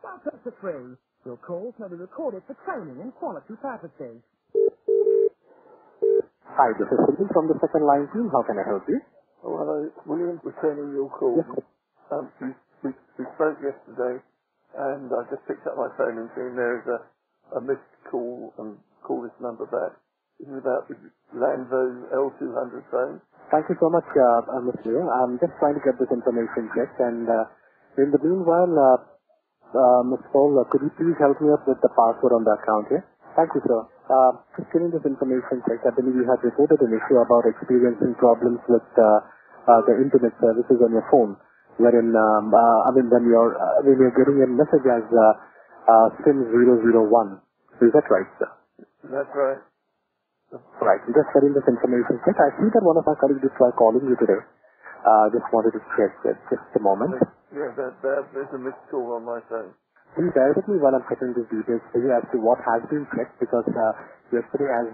Press the free. Your calls may be recorded for training and quality purposes. Hi, this is William from the second line team. How can I help you? Oh, hello. William, returning your call. Yes. We spoke yesterday, and I just picked up my phone and seen there is a missed call, and call this number back. This is about the Lanvo L200 phone. Thank you so much, Mr. Leo. I'm just trying to get this information checked, and in the meanwhile, Ms. Paul, could you please help me up with the password on the account here? Thank you, sir. Just getting this information checked, I believe you had reported an issue about experiencing problems with the internet services on your phone, wherein, when you're getting a message as SIM001. Is that right, sir? That's right. Right. Just getting this information checked. I see that one of our colleagues did try calling you today. Just wanted to check that. Just a moment. Yeah, there's a missed call on my phone. Please bear with me while I'm checking these details for you as to what has been checked, because yesterday, as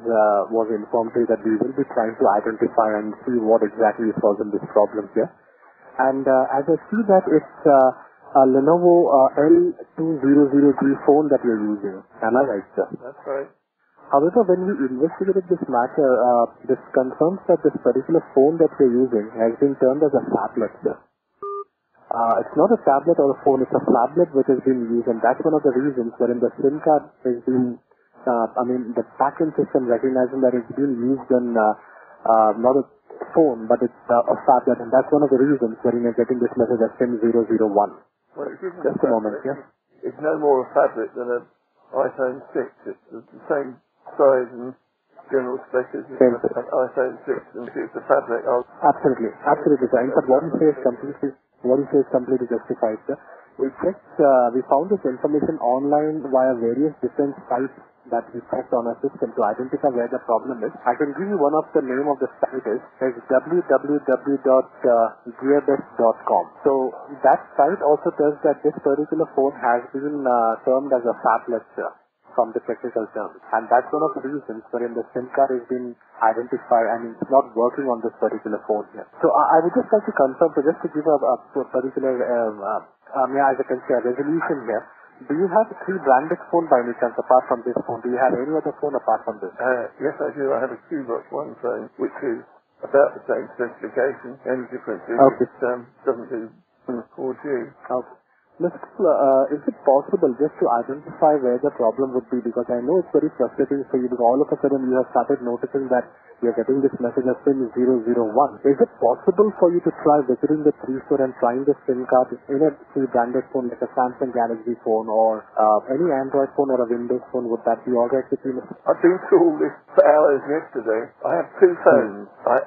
was informed to you, that we will be trying to identify and see what exactly is causing this problem here. And as I see that it's a Lenovo L2003 phone that you're using. Am I right, sir? That's right. However, when we investigated this matter, this confirms that this particular phone that you're using has been termed as a phablet, sir. It's not a tablet or a phone, it's a phablet which has been used, and that's one of the reasons wherein the SIM card has been, the backend system recognizing that it's been used on not a phone, but it's a phablet, and that's one of the reasons wherein you're getting this message as SIM001. Well, it isn't just a moment, yes? It's no more a phablet than an iPhone 6. It's the same size and general spec as an iPhone 6, and if it's a phablet, Absolutely, sir. In fact, what you say is completely justified, sir. We checked, we found this information online via various different sites that we checked on our system to identify where the problem is. I can give you one of the name of the site is www.gearbest.com. So that site also tells that this particular phone has been termed as a phablet, sir, from the technical terms. And that's one of the reasons wherein the SIM card has been identified and it's not working on this particular phone here. So I would just like to confirm, so just to give a particular, as I can say, a resolution here, do you have 3 branded phone by any chance apart from this phone? Do you have any other phone apart from this? Yes, I do. I have a Qbox One phone, which is about the same specification. The only difference is it doesn't do 4G. Okay. Is it possible just to identify where the problem would be? Because I know it's very frustrating for you, because all of a sudden you have started noticing that you're getting this message of SIM001. Is it possible for you to try visiting the 3 store and trying the SIM card in a 3 branded phone like a Samsung Galaxy phone or any Android phone or a Windows phone? Would that be alright with you? I've been through all this for hours yesterday. I have 2 phones. I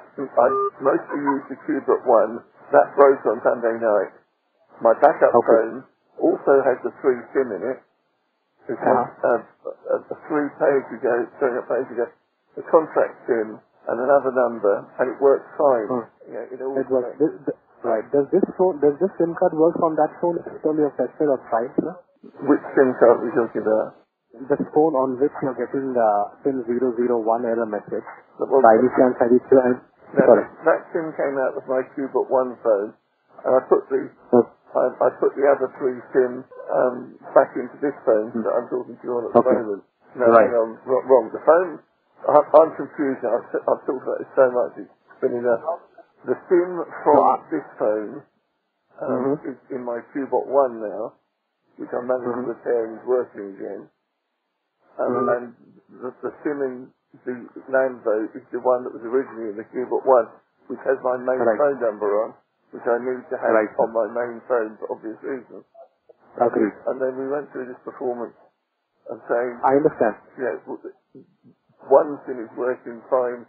mostly use the Qbox One. That broke on Sunday night. My backup phone also has the 3 SIM in it. It has a 3-page ago, a contract SIM and another number, and it works fine. Yeah, it works. Right. Does this SIM card work on that phone? Is it only a tested or tried, sir? Which SIM card are we talking about? The phone on which you're getting the SIM001 error message. By any chance, have you tried? Sorry. That SIM came out of my Qbox One phone, and I put the other 3 SIMs back into this phone that I'm talking to you on at the moment. No, hang on, wrong. The phone, I'm confused now. I've talked about this so much, it's been enough. The SIM from this phone is in my Qbox One now, which I'm managing to repair and is working again. And the SIM in the Lanvo is the one that was originally in the Qbox One, which has my main phone number on, which I need to have on my main phone for obvious reasons. Okay. And then we went through this performance and saying... I understand. Yeah, one SIM is working fine.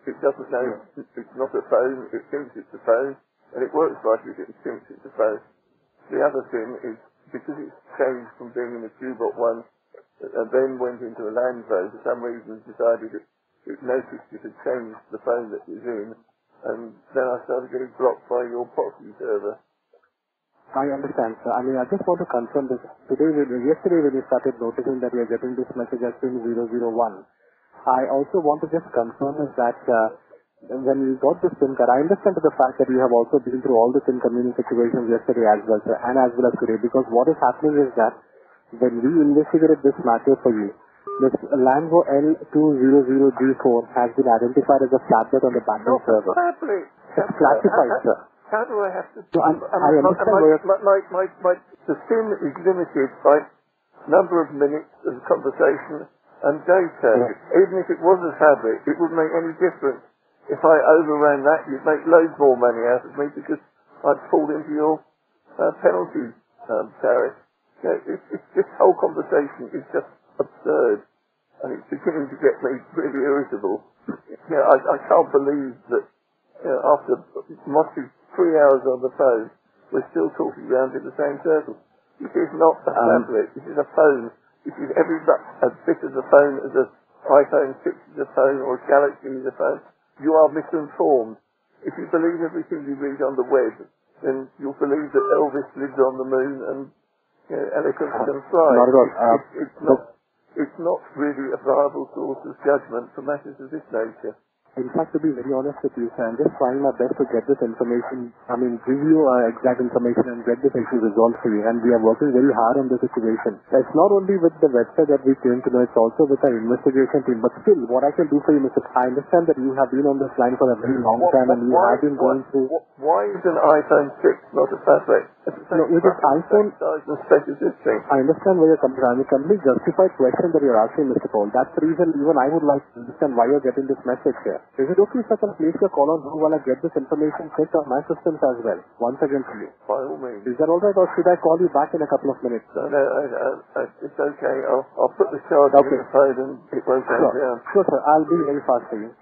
It doesn't know it's not a phone, it thinks it's a phone, and it works like it thinks it's a phone. The other SIM is, because it's changed from being in the Qbox One, and then went into a Lanvo, for some reason decided it noticed it had changed the phone that it was in, and then I started getting blocked by your proxy server. I understand, sir. I mean, I just want to confirm this. Yesterday when you started noticing that you're getting this message as SIM001, I also want to just confirm is that when you got the SIM card, I understand the fact that you have also been through all the inconvenient situations yesterday as well, sir, and as well as today, because what is happening is that when we investigated this matter for you, this Lango L200G4 has been identified as a flatbed on the backend server. It's classified, sir. How do I have to... So I understand the SIM is limited by number of minutes of conversation and data. Yeah. Even if it was a fabric, it wouldn't make any difference. If I overran that, you'd make loads more money out of me because I'd fall into your penalty tariff. You know, this whole conversation is just absurd, and it's beginning to get me really irritable. You know, I can't believe that, you know, after must be 3 hours on the phone, we're still talking around in the same circle. This is not a tablet. This is a phone. This is every a bit of the phone as an iPhone 6 is a phone or a Galaxy is a phone. You are misinformed. If you believe everything you read on the web, then you'll believe that Elvis lives on the moon and, you know, elephants can fly. It's not really a viable source of judgment for matters of this nature. In fact, to be very honest with you, sir, I'm just trying my best to get this information, give you exact information and get this issue resolved for you. And we are working very hard on the situation. It's not only with the website that we came to know, it's also with our investigation team. But still, what I can do for you, Mr. I understand that you have been on this line for a very long time and you have been going through... Why is an iPhone 6 not a tablet? No, it is iPhone... I understand where you're coming from. It's a completely justified question that you're asking, Mr. Paul. That's the reason even I would like to understand why you're getting this message here. Is it okay if I can place your call on hold while I get this information checked on my systems as well? Once again for you. By all means. Is that alright, or should I call you back in a couple of minutes? No, it's okay. I'll put the charger in the phone and it won't go down. Sure, sir. I'll be very fast for you.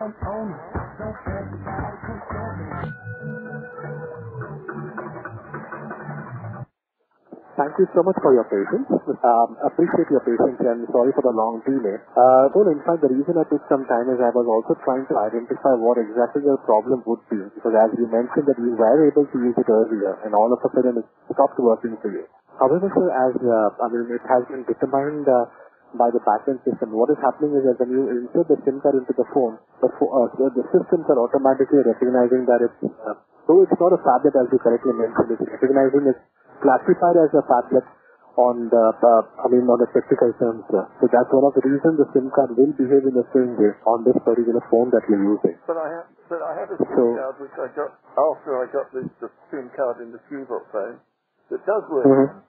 Thank you so much for your patience. Appreciate your patience and sorry for the long delay. Well, in fact, the reason I took some time is I was also trying to identify what exactly your problem would be. Because as you mentioned that you were able to use it earlier and all of a sudden it stopped working for you. However, sir, it has been determined by the backend system. What is happening is that when you insert the SIM card into the phone, the systems are automatically recognizing that it's, though it's not a tablet as you correctly mentioned, it's recognizing it's classified as a tablet on the, on the technical terms. So that's one of the reasons the SIM card will behave in the same way on this particular phone that you're using. But I have a SIM card which I got after I got the SIM card in the Qbox phone that does work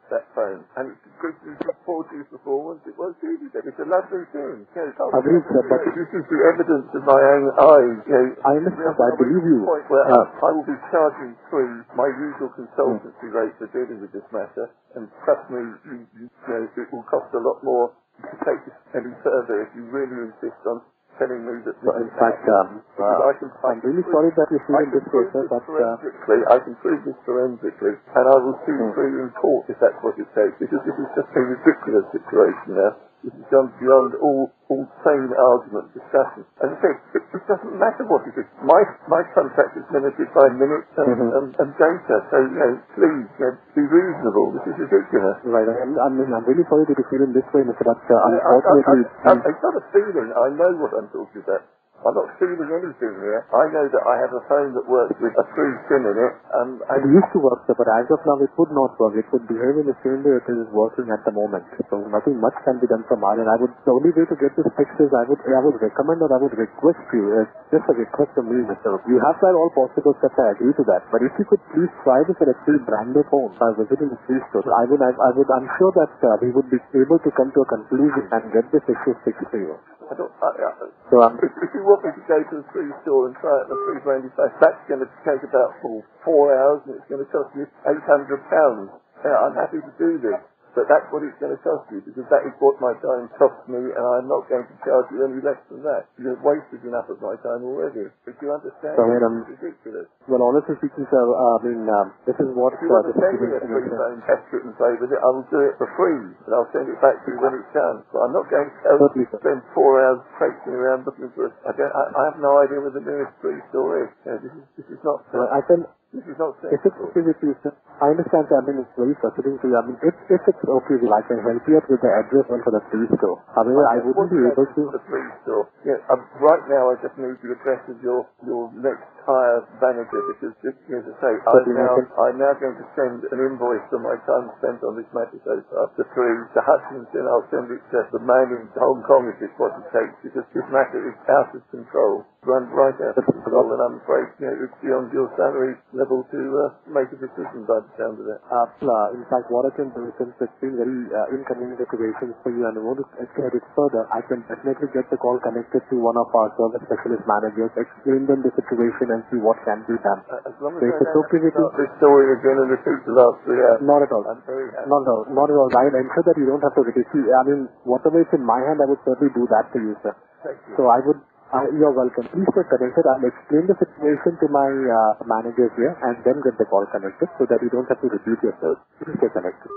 that phone, and it gives you 4G performance. It works easy. It's a lovely thing. You know, this is the evidence of my own eyes. You know, I understand. I believe you. Point where I will be charging through my usual consultancy rate for dealing with this matter, and trust me, you know, it will cost a lot more to take this any further if you really insist on telling me that... in fact, I'm really sorry that you feel in this case, but... I can prove this forensically, and I will see through in court if that's what it takes, because this is just a ridiculous situation now. This has gone beyond all sane argument discussion. As I say, it doesn't matter what it is. My contract is limited by minutes and data, so, you know, please, be reasonable. This is ridiculous. Right, I'm really sorry that you feel in this way, Mr. But unfortunately... It's not a feeling. I know what I'm talking about. I'm not feeling anything here. I know that I have a phone that works with a 3 SIM in it. It used to work, sir, but as of now it would not work. It would behave in the same way it is working at the moment. So nothing much can be done from our end. The only way to get this fixed is I would recommend or I would request you, just a request from me, Mr. You have tried all possible steps, I agree to that. But if you could please try this at a free brand new phone by visiting the free store, I'm sure that we would be able to come to a conclusion and get this issue fixed for you. If you want me to go to the free store and try it at the free brandy place, that's going to take about 4 hours and it's going to cost you £800. Yeah, I'm happy to do this, but that's what it's going to cost you, because that is what my time costs me, and I'm not going to charge you any less than that. You've wasted enough of my time already. But you understand? It's ridiculous. Well, honestly speaking, sir, this is what... If you want to send me a free phone, test it and play with it, I will do it for free, and I'll send it back to you when it's done. But I'm not going to spend 4 hours traipsing around looking for I have no idea where the nearest free store is. This is not... This is not If it's okay with you, sir, I understand, sir. I mean, it's very frustrating to you. I mean, if it's okay with you, I can help you out with the address one for the free store. However, I wouldn't be able to... The free store. Yeah, right now I just need the address of your next hire manager, because, as I say, I'm now going to send an invoice for my time spent on this matter so far to Hutchison. I'll send it to the man in Hong Kong if it's what it takes, because this matter is out of control. Run right out of control, and I'm afraid it's beyond your salary level to make a decision by the sound of it. In fact, what I can do, since it's been very inconvenient situations for you and I want to escalate it further, I can definitely get the call connected to one of our service specialist managers, explain them the situation and see what can be done. As long as so it's okay with you. This story again and repeat the last 3 hours. Not at all. I'm very happy. Not at all. I ensure that you don't have to repeat. See, I mean, whatever is in my hand, I would certainly do that for you, sir. Thank you. So you're welcome. Please stay connected. I'll explain the situation to my managers here and then get the call connected so that you don't have to repeat yourself. Please stay connected.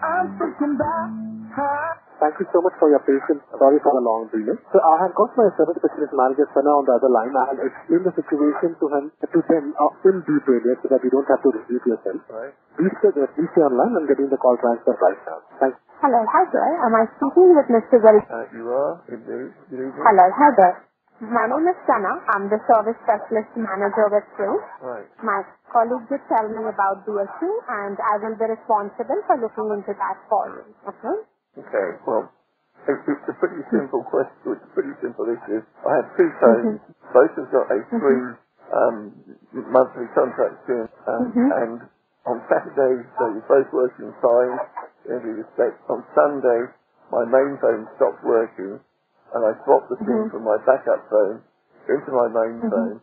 I'm thinking about her. Thank you so much for your patience. Sorry for the long delay. So I have got my service specialist manager Sana on the other line. I will explain the situation to them in detail so that you don't have to repeat yourself. Right. Please stay online. I'm getting the call transfer right now. Thanks. Hello, hi there. Am I speaking with Mr. Will? You are, indeed. Good evening. Hello, hi there. My name is Sana. I'm the service specialist manager with you. Right. My colleague did tell me about the issue, and I will be responsible for looking into that for you. Okay? Okay, well, it's a pretty simple question. It's a pretty simple issue. I have 2 phones. Both have got a free monthly contract in, and on Saturday they were both working fine in every respect. On Sunday, my main phone stopped working, and I swapped the SIM from my backup phone into my main phone,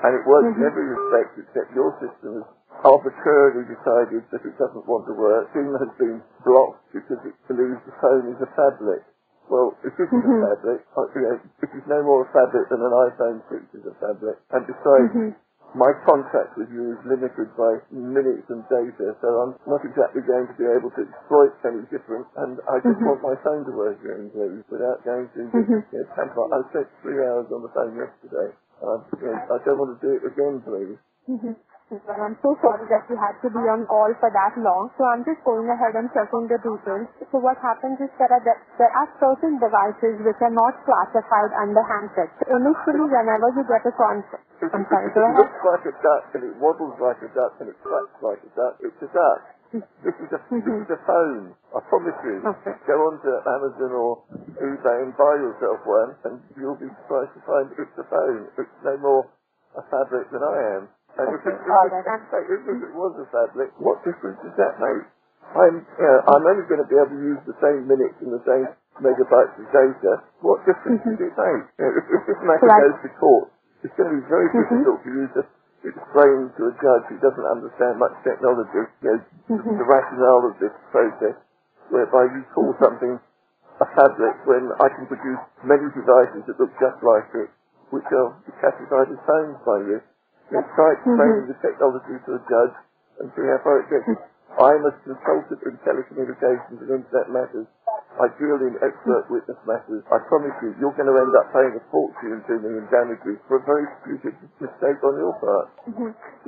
and it works in every respect except your system has arbitrarily decided that it doesn't want to work. SIM has been blocked because it believes the phone is a phablet. Well, it isn't a phablet. It is no more a phablet than an iPhone 6 is a phablet. And besides, my contact with you is limited by minutes and data, so I'm not exactly going to be able to exploit any difference, and I just want my phone to work again, please, without going to tamper. I spent 3 hours on the phone yesterday. I don't want to do it again, please. Well, I'm so sorry that you had to be on call for that long, so I'm just going ahead and checking the details. So what happens is there are certain devices which are not classified under handsets. So initially, whenever you get a concept, I'm sorry, go ahead. It looks like a duck, and it waddles like a duck, and it quacks like a duck. It's a duck. This is a phone. I promise you. Okay. Go on to Amazon or eBay and buy yourself one, and you'll be surprised to find it's a phone. It's no more a fabric than I am. And if it was a phablet, what difference does that make? I'm only going to be able to use the same minutes and the same megabytes of data. What difference does it make? If this matter goes to court, it's going to be very difficult for you to explain to a judge who doesn't understand much technology, the rationale of this process, whereby you call something a phablet when I can produce many devices that look just like it, which are classified as phones by you. Try explaining the technology to a judge and see how far it gets. I'm a consultant in telecommunications and internet matters. I deal in expert witness matters. I promise you, you're going to end up paying a fortune to me in damages for a very stupid mistake on your part.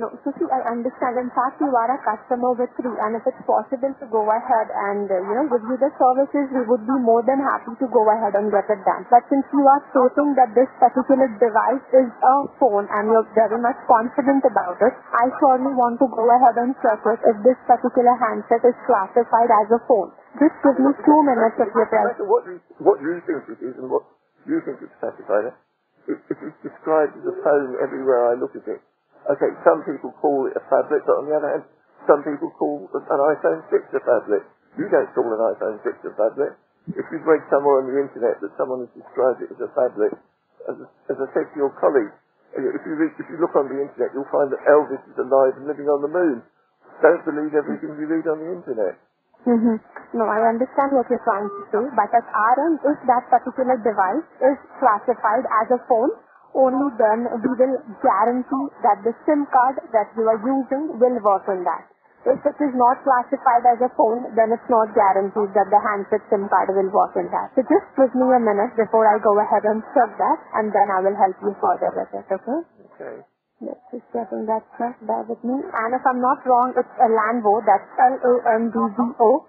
No, so see, I understand. In fact, you are a customer with free, and if it's possible to go ahead and, give you the services, we would be more than happy to go ahead and get it done. But since you are stating that this particular device is a phone and you're very much confident about it, I surely want to go ahead and check it if this particular handset is classified as a phone. Just give me 2 minutes of your time. What you think it is and what you think it's classified as, it is described as a phone everywhere I look at it. Okay, some people call it a phablet, but on the other hand, some people call an iPhone 6 a phablet. You don't call an iPhone 6 a phablet. If you've read somewhere on the internet that someone has described it as a phablet, as I said to your colleague, if you look on the internet, you'll find that Elvis is alive and living on the moon. Don't believe everything you read on the internet. No, I understand what you're trying to say, but at our end, if that particular device is classified as a phone, only then we will guarantee that the SIM card that you are using will work on that. If it is not classified as a phone, then it's not guaranteed that the handset SIM card will work in that. So just give me a minute before I go ahead and check that, and then I will help you further with it, okay? Okay. Let's just getting that checked. Bear with me. And if I'm not wrong, it's a Lanvo. That's Landvo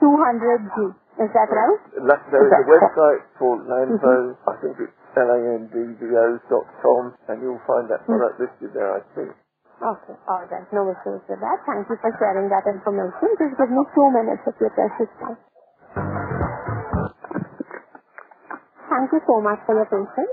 L200G. Is that right? There is a website called Lanvo. I think it's landvo.com, and you'll find that product listed there, I think. Okay, alright. No issues with that. Thank you for sharing that information. Just give me 2 minutes of your precious time. Thank you so much for your patience.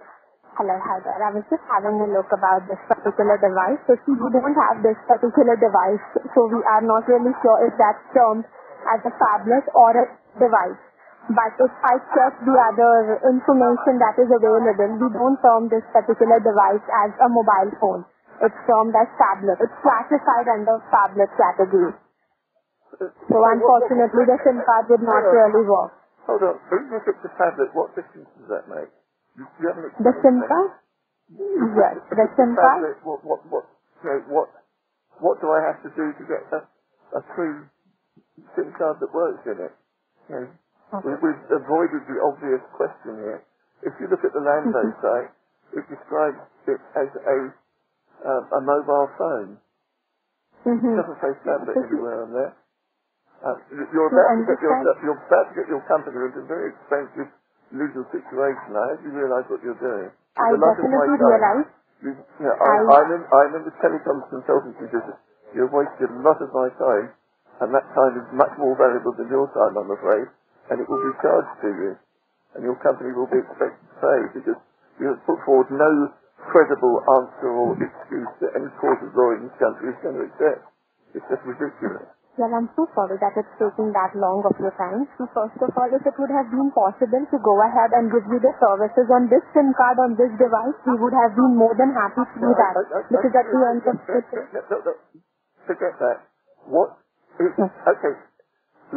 Hello, hi there. I was just having a look about this particular device. So see, we don't have this particular device, so we are not really sure if that's termed as a phablet or a device. But if I check the other information that is available, we don't term this particular device as a mobile phone. It's termed as tablet. It's classified under tablet category. So unfortunately, the SIM card would not really work. Hold on. Even if it's a tablet, what difference does that make? You haven't The SIM card? Yes, the SIM card. What do I have to do to get a free SIM card that works in it? You know, we've avoided the obvious question here. If you look at the Lanvo site, it describes it as a mobile phone. It doesn't say tablet anywhere on there. You're about to get your company into a very expensive legal situation. I hope you realise what you're doing. I definitely realize. I'm in the telecoms consultancy business. You've wasted a lot of my time, and that time is much more valuable than your time, I'm afraid, and it will be charged to you, and your company will be expected to pay because you have put forward no credible answer or excuse that any court of law in this country is going to accept. It's just ridiculous. Well, I'm so sorry that it's taking that long of your time. So first of all, if it would have been possible to go ahead and give you the services on this SIM card on this device, we would have been more than happy to do that. Because at the end of it... Forget that. What is... Okay,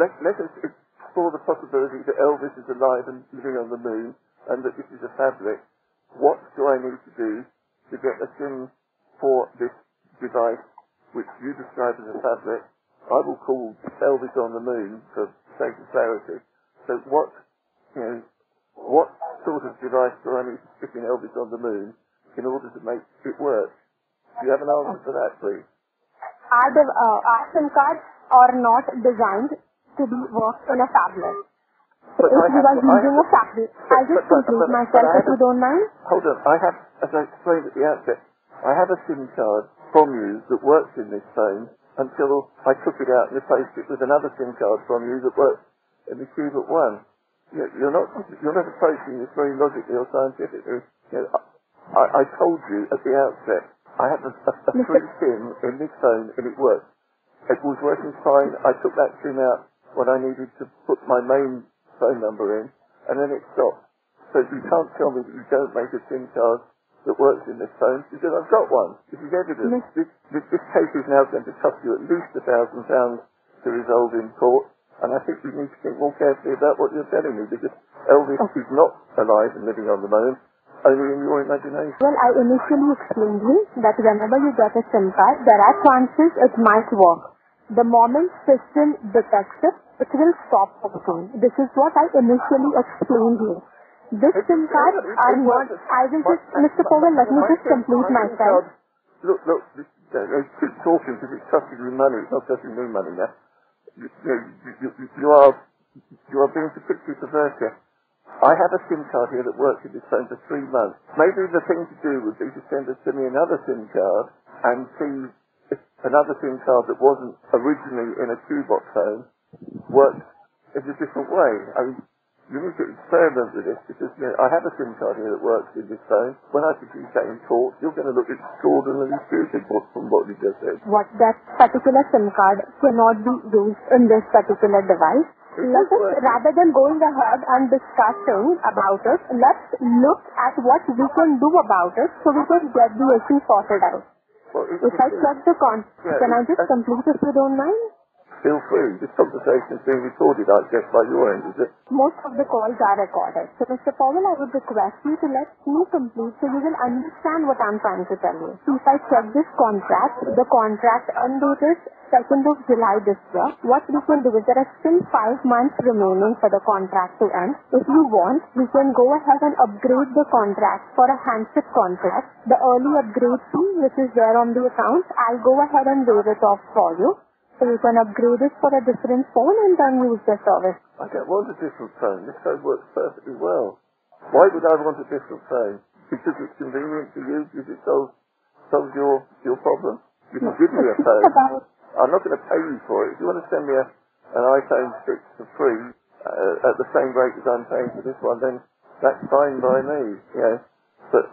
let us explore the possibility that Elvis is alive and living on the moon, and that this is a fabric. What do I need to do to get a SIM for this device, which you describe as a fabric? I will call Elvis on the moon for sake of clarity. So what sort of device do I need to stick in Elvis on the moon in order to make it work? Do you have an answer for that, please? Our SIM cards are not designed to be worked in a tablet. So if you are using a tablet, I'll just complete myself if you don't mind. Hold on. I have, as I explained at the outset, I have a SIM card from you that works in this phone until I took it out and replaced it with another SIM card from you that works in the Cube at One. You're not approaching this very logically or scientifically. I told you at the outset, I have a free SIM in this phone and it works. It was working fine. I took that SIM out when I needed to put my main phone number in, and then it stopped. So you can't tell me that you don't make a SIM card that works in this phone, because I've got one. This is evidence. This case is now going to cost you at least £1,000 to resolve in court, and I think you need to think more carefully about what you're telling me, because Elvis is not alive and living on the moon, only in your imagination. Well, I initially explained you that whenever you get a SIM card, there are chances it might work. The moment system detects it, it will stop working. This is what I initially explained you. This SIM cards are not... I will just... Mr. Powell, let me just complete myself. Look, keep talking because it's costing you money. It's not costing me money now. You are being particularly perverse here. I have a SIM card here that works in this phone for 3 months. Maybe the thing to do would be to send me another SIM card and see if another SIM card that wasn't originally in a Q-box phone works in a different way. I mean, you need to experiment with this because I have a SIM card here that works in this phone. When I produce that in court, you're going to look extraordinarily stupid from what you just said. What that particular SIM card cannot be used in this particular device. Let us, rather than going ahead and discussing about it, let's look at what we can do about it so we can get the issue sorted out. Well, if I check the can I just complete if you don't mind? feel free. This conversation is being recorded, I guess, by your end, is it? Most of the calls are recorded. So, Mr. Powell, I would request you to let me complete so you will understand what I'm trying to tell you. So, if I check this contract, the contract end date is 2nd of July this year. What we can do is there are still 5 months remaining for the contract to end. If you want, we can go ahead and upgrade the contract for a handset contract. The early upgrade fee, which is there on the account, I'll go ahead and waive it off for you. So you can upgrade it for a different phone and then use the service. I don't want a different phone. This phone works perfectly well. Why would I want a different phone? Because it's convenient to use, because it solves your problem. You can give me a phone. I'm not going to pay you for it. If you want to send me an iPhone 6 for free at the same rate as I'm paying for this one, then that's fine by me. You know. But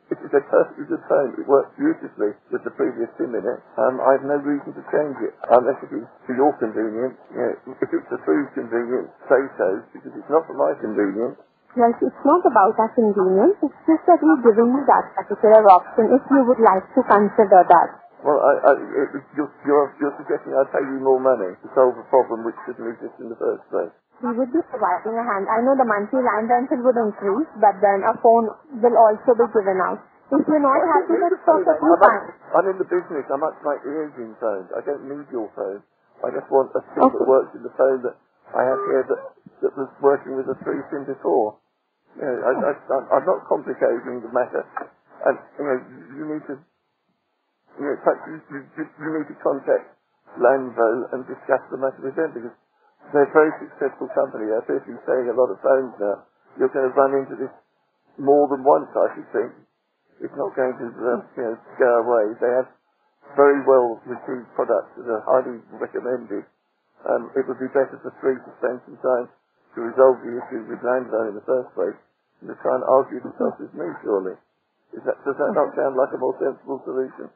it is a perfectly good phone. It works beautifully with the previous SIM in it. I have no reason to change it unless it is for your convenience. You know, if it's for food convenience, say so, because it's not for my convenience. Well, it's not about our convenience. It's just that we're giving you that particular option if you would like to consider that. Well, you're suggesting I pay you more money to solve a problem which didn't exist in the first place. We would be providing a hand. I know the monthly line rental would increase, but then a phone will also be given out. If you're not happy, that's perfectly fine. I'm in the business. I must make the aging phones. I don't need your phone. I just want a SIM that works in the phone that I have here that was working with a 3 SIM before. You know, I'm not complicating the matter. And, you know, you need to, you know, you need to contact Lanvo and discuss the matter with them because they're a very successful company. They appear to be selling a lot of phones now. You're going to run into this more than once, I should think. It's not going to, go away. They have very well received products that are highly recommended. It would be better for 3 to spend some time to resolve the issue with Lanvo in the first place than to try and argue themselves with me, surely. Does that not sound like a more sensible solution?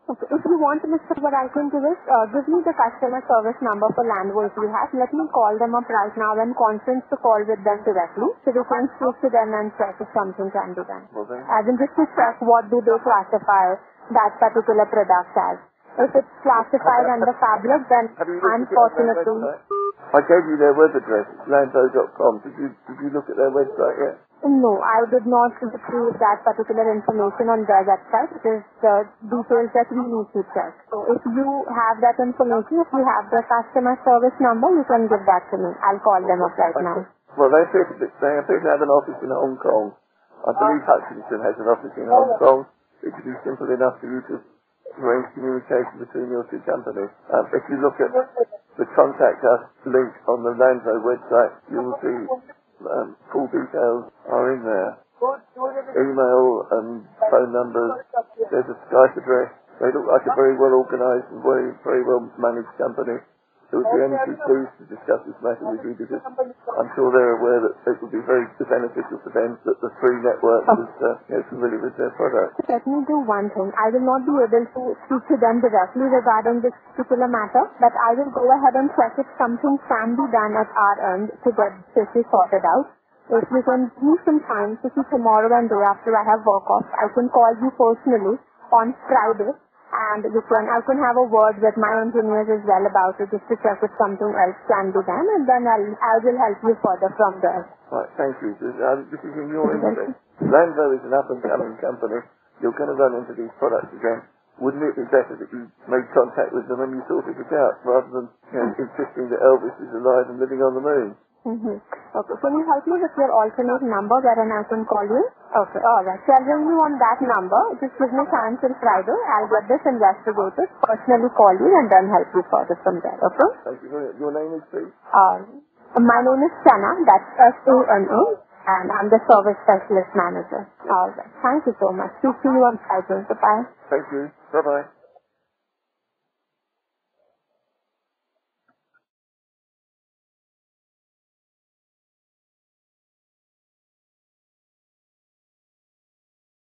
Okay. If you want, Mr. What I can do is, give me the customer service number for Lanvo if you have. Let me call them up right now and conference the call with them directly. So we can speak to them and check if something can be done. Well, then. As in just to check what do they classify that particular product as. If it's classified under fabric, then unfortunately... I gave you their web address, lanvo.com. Did you look at their website yet? No, I did not retrieve that particular information on their website. It is the details that we need to check. So if you have that information, if you have the customer service number, you can give that to me. I'll call them up right now. Well, they appear to have an office in Hong Kong. I believe Hutchison has an office in Hong Kong. It would be simple enough for you to arrange communication between your two companies. If you look at the contact us link on the Lanvo website, you will see full details are in there. Email and phone numbers. There's a Skype address. They look like a very well organised and very well managed company. So we'd be only too pleased to discuss this matter with you because I'm sure they're aware that it would be very beneficial for them that the free network is familiar with their product. Let me do one thing. I will not be able to speak to them directly regarding this particular matter, but I will go ahead and check if something can be done at our end to get this sorted out. If you can give me some time to see tomorrow and day after I have work off, I can call you personally on Friday. And I can have a word with my engineers as well about it just to check if something else can be done, and then I will help you further from there. Right, thank you. This is in your interest. Lanvo is an up-and-coming company. You're going to run into these products again. Wouldn't it be better that you made contact with them and you sorted it out, rather than insisting that Elvis is alive and living on the moon? Okay, can you help me with your alternate number wherein I can call you? Okay, alright. So I'll ring you on that number. Just give me time till Friday. I'll get this investigated, personally call you, and then help you further from there, okay? Thank you very much. Your name is, please? My name is Sana, that's S-A-N-A, and I'm the Service Specialist Manager. Alright, thank you so much. Speak to you on Friday. Bye-bye. Thank you. Bye-bye.